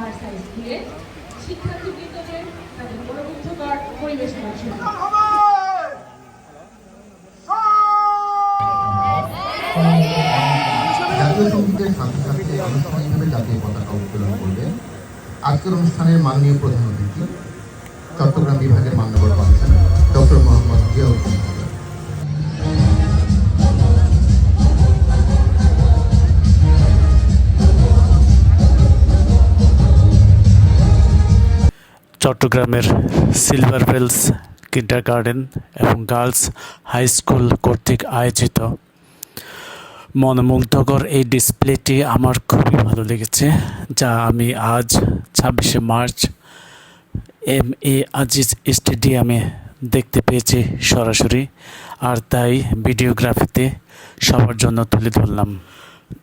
Girls high স্কুলে শিক্ষার্থীবৃন্দদের তাদের মনোমুগ্ধকর পরিবেশনা ছিল। জাতীয় সঙ্গীতের সাথে সাথে আনুষ্ঠানিকভাবে জাতীয় পতাকা উত্তোলন করবেন আজকের অনুষ্ঠানের মাননীয় প্রধান অতিথি চট্টগ্রাম বিভাগের মান্যবর কমিশনার ডক্টর মোহাম্মদ জিয়াউদ্দিন। চট্টগ্রামের সিলভার বেলস কিন্ডারগার্টেন এবং গার্লস হাই স্কুল কর্তৃক আয়োজিত মনোমুগ্ধকর এই ডিসপ্লেটি আমার খুবই ভালো লেগেছে, যা আমি আজ 26শে মার্চ MA আজিজ স্টেডিয়ামে দেখতে পেয়েছি সরাসরি, আর তাই ভিডিওগ্রাফিতে সবার জন্য তুলে ধরলাম।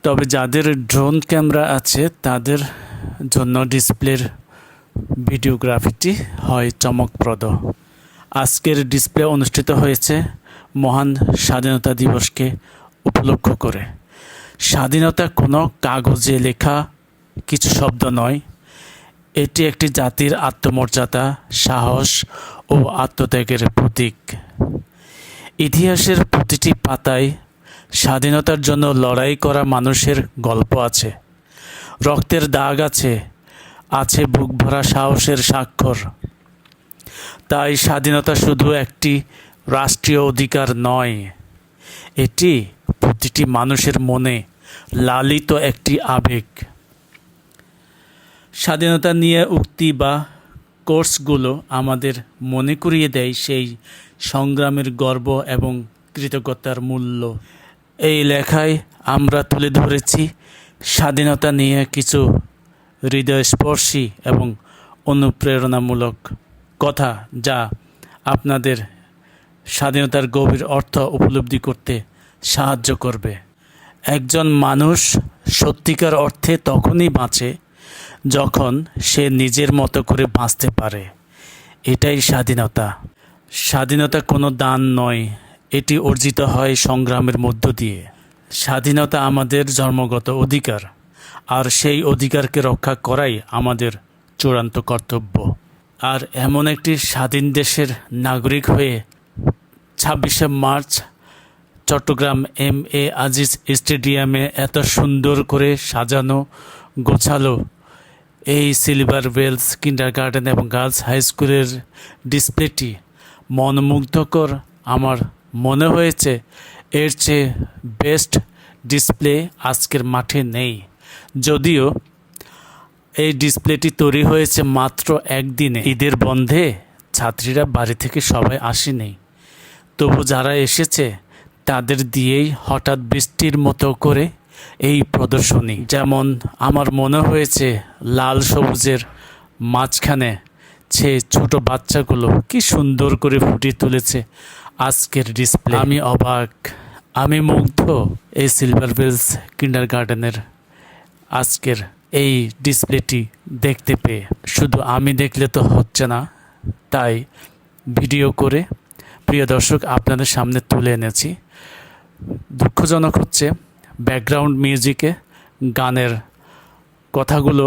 তবে যাদের ড্রোন ক্যামেরা আছে তাদের জন্য ডিসপ্লের ভিডিওগ্রাফিটি হয় চমকপ্রদ। আজকের ডিসপ্লে অনুষ্ঠিত হয়েছে মহান স্বাধীনতা দিবসকে উপলক্ষ করে। স্বাধীনতা কোনো কাগজে লেখা কিছু শব্দ নয়, এটি একটি জাতির আত্মমর্যাদা, সাহস ও আত্মত্যাগের প্রতীক। ইতিহাসের প্রতিটি পাতায় স্বাধীনতার জন্য লড়াই করা মানুষের গল্প আছে, রক্তের দাগ আছে, আছে বুক ভরা সাহসের স্বাক্ষর। তাই স্বাধীনতা শুধু একটি রাষ্ট্রীয় অধিকার নয়, এটি প্রতিটি মানুষের মনে লালিত একটি আবেগ। স্বাধীনতা নিয়ে উক্তি বা কোর্সগুলো আমাদের মনে করিয়ে দেয় সেই সংগ্রামের গর্ব এবং কৃতজ্ঞতার মূল্য। এই লেখায় আমরা তুলে ধরেছি স্বাধীনতা নিয়ে কিছু হৃদয়স্পর্শী এবং অনুপ্রেরণামূলক কথা, যা আপনাদের স্বাধীনতার গভীর অর্থ উপলব্ধি করতে সাহায্য করবে। একজন মানুষ সত্যিকার অর্থে তখনই বাঁচে যখন সে নিজের মতো করে বাঁচতে পারে। এটাই স্বাধীনতা। স্বাধীনতা কোনো দান নয়, এটি অর্জিত হয় সংগ্রামের মধ্য দিয়ে। স্বাধীনতা আমাদের জন্মগত অধিকার, আর সেই অধিকারকে রক্ষা করাই আমাদের চূড়ান্ত কর্তব্য। আর এমন একটি স্বাধীন দেশের নাগরিক হয়ে 26শে মার্চ চট্টগ্রাম MA আজিজ স্টেডিয়ামে এত সুন্দর করে সাজানো গোছালো এই সিলভার বেলস কিন্ডারগার্টেন এবং গার্লস হাই স্কুলের ডিসপ্লেটি মনোমুগ্ধকর। আমার মনে হয়েছে এর চেয়ে বেস্ট ডিসপ্লে আজকের মাঠে নেই। যদিও এই ডিসপ্লেটি তৈরি হয়েছে মাত্র একদিনে, ঈদের বন্ধে ছাত্রীরা বাড়ি থেকে সবাই আসেনি, তবু যারা এসেছে তাদের দিয়েই হঠাৎ বৃষ্টির মতো করে এই প্রদর্শনী। যেমন আমার মনে হয়েছে লাল সবুজের মাঝখানে সে ছোট বাচ্চাগুলো কি সুন্দর করে ফুটিয়ে তুলেছে আজকের ডিসপ্লে। আমি অবাক, আমি মুগ্ধ এই সিলভার বেলস কিন্ডারগার্টেনের আজকের এই ডিসপ্লেটি দেখতে পেয়ে। শুধু আমি দেখলে তো হচ্ছে না, তাই ভিডিও করে প্রিয় দর্শক আপনাদের সামনে তুলে এনেছি। দুঃখজনক হচ্ছে ব্যাকগ্রাউন্ড মিউজিকে গানের কথাগুলো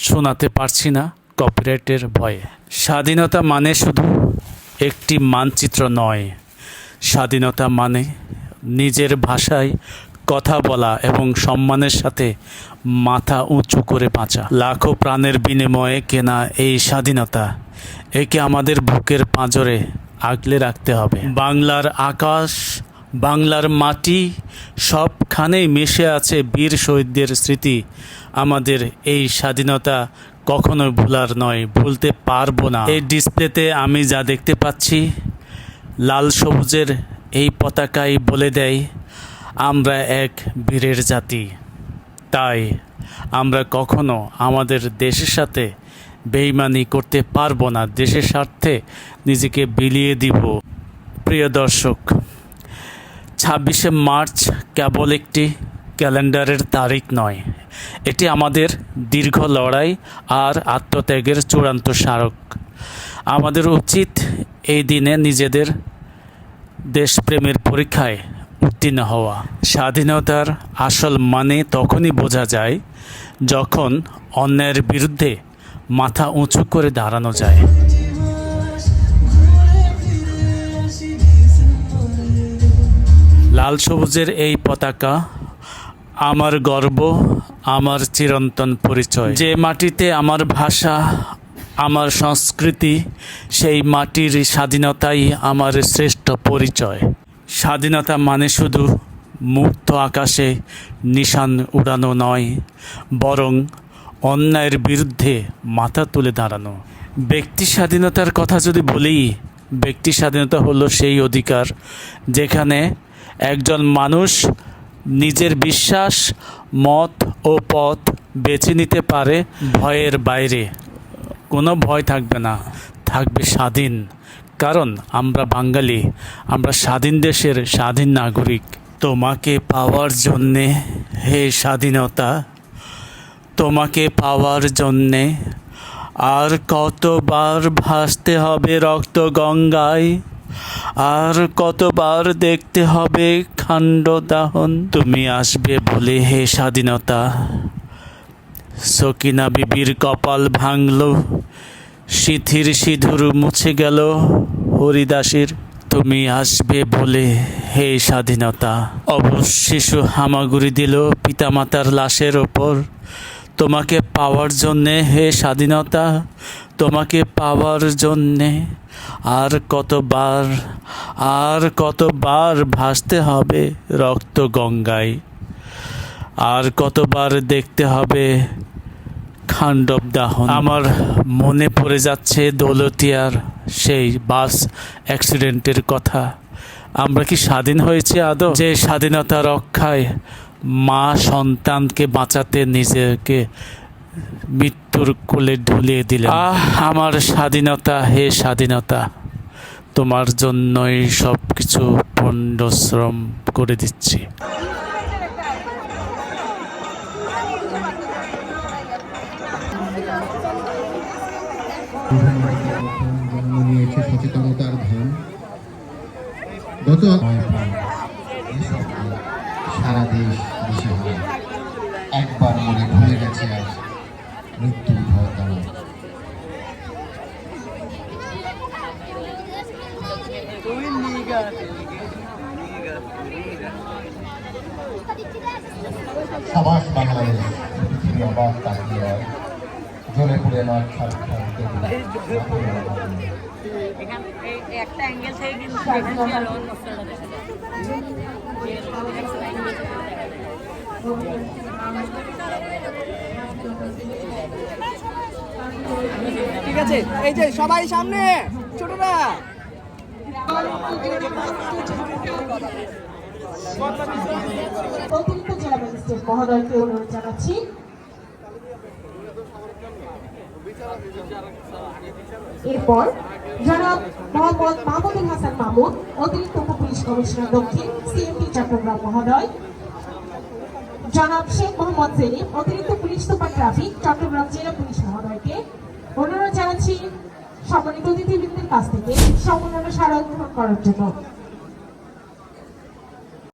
শোনাতে পারছি না কপিরাইটের ভয়ে। স্বাধীনতা মানে শুধু একটি মানচিত্র নয়, স্বাধীনতা মানে নিজের ভাষায় কথা বলা এবং সম্মানের সাথে মাথা উঁচু করে বাঁচা। লাখো প্রাণের বিনিময়ে কেনা এই স্বাধীনতা, একে আমাদের বুকের পাঁজরে আগলে রাখতে হবে। বাংলার আকাশ, বাংলার মাটি, সবখানেই মিশে আছে বীর শহীদদের স্মৃতি। আমাদের এই স্বাধীনতা কখনো ভোলার নয়, ভুলতে পারবো না। এই ডিসপ্লেতে আমি যা দেখতে পাচ্ছি, লাল সবুজের এই পতাকাই বলে দেয় আমরা এক বীরের জাতি। তাই আমরা কখনো আমাদের দেশের সাথে বেইমানি করতে পারবো না, দেশের স্বার্থে নিজেকে বিলিয়ে দিব। প্রিয় দর্শক, 26শে মার্চ কেবল একটি ক্যালেন্ডারের তারিখ নয়, এটি আমাদের দীর্ঘ লড়াই আর আত্মত্যাগের চূড়ান্ত স্মারক। আমাদের উচিত এই দিনে নিজেদের দেশপ্রেমের পরীক্ষায় উত্তীর্ণ হওয়া। স্বাধীনতার আসল মানে তখনই বোঝা যায় যখন অন্যায়ের বিরুদ্ধে মাথা উঁচু করে দাঁড়ানো যায়। লাল সবুজের এই পতাকা আমার গর্ব, আমার চিরন্তন পরিচয়। যে মাটিতে আমার ভাষা, আমার সংস্কৃতি, সেই মাটির স্বাধীনতাই আমার শ্রেষ্ঠ পরিচয়। স্বাধীনতা মানে শুধু মুক্ত আকাশে নিশান উড়ানো নয়, বরং অন্যায়ের বিরুদ্ধে মাথা তুলে দাঁড়ানো। ব্যক্তি স্বাধীনতার কথা যদি বলি, ব্যক্তি স্বাধীনতা হলো সেই অধিকার যেখানে একজন মানুষ নিজের বিশ্বাস, মত ও পথ বেছে নিতে পারে ভয়ের বাইরে। কোনো ভয় থাকবে না, থাকবে স্বাধীন। কারণ আমরা বাঙালি, আমরা স্বাধীন দেশের স্বাধীন নাগরিক। তোমাকে পাওয়ার জন্যে হে স্বাধীনতা, তোমাকে পাওয়ার জন্যে আর কতবার ভাসতে হবে রক্ত গঙ্গায়, আর কতবার দেখতে হবে খাণ্ড দাহন। তুমি আসবে বলে হে স্বাধীনতা, সকিনা বিবির কপাল ভাঙল, সিথির সিঁদুর মুছে গেল হরিদাসীর। তুমি আসবে বলে হে স্বাধীনতা, অবশ শিশু হামাগুড়ি দিল পিতামাতার লাশের ওপর। তোমাকে পাওয়ার জন্যে হে স্বাধীনতা, তোমাকে পাওয়ার জন্যে আর কতবার, আর কতবার ভাসতে হবে রক্ত গঙ্গায়, আর কতবার দেখতে হবে খাণ্ডব দাহন। আমার মনে পড়ে যাচ্ছে দৌলতিয়ার সেই বাস অ্যাক্সিডেন্টের কথা। আমরা কি স্বাধীন হয়েছি আদৌ? যে স্বাধীনতা রক্ষায় মা সন্তানকে বাঁচাতে নিজেকে মৃত্যুর কোলে ঢুলিয়ে দিলেন। আমার স্বাধীনতা, হে স্বাধীনতা, তোমার জন্যই সব কিছু পণ্ডশ্রম করে দিচ্ছি। জন্ম নিয়েছে সচেতনতার ধান। গত সারা দেশ দিশেহারা, একবার মনে ভুলে গেছে আজ মৃত্যুর ভয় তারা। সাবাস বাংলাদেশ, পৃথিবী অবাক তাকিয়ে হয়, জ্বলে পুড়ে মাঠ একটা অ্যাঙ্গেল থেকে কিন্তু দেখাচ্ছি আর অন্য দেখা যায়। ঠিক আছে, এই যে সবাই সামনে, ছোটরা অতিরিক্ত জেলা ম্যাজিস্ট্রেট মহোদয়কে অনুরোধ জানাচ্ছি। এরপর জনাব মোহাম্মদ মাহমুদুল হাসান মামুন, অতিরিক্ত উপপুলিশ কমিশনার দক্ষিণ, সিএমপি চট্টগ্রাম মহোদয়, জনাব শেখ মোহাম্মদ সেলিম, অতিরিক্ত পুলিশ সুপার ট্রাফিক, চট্টগ্রাম জেলা পুলিশ মহোদয়কে অনুরোধ জানাচ্ছি সম্মানিত অতিথিবৃন্দের কাছ থেকে সম্মাননা স্মারক গ্রহণ করার জন্য।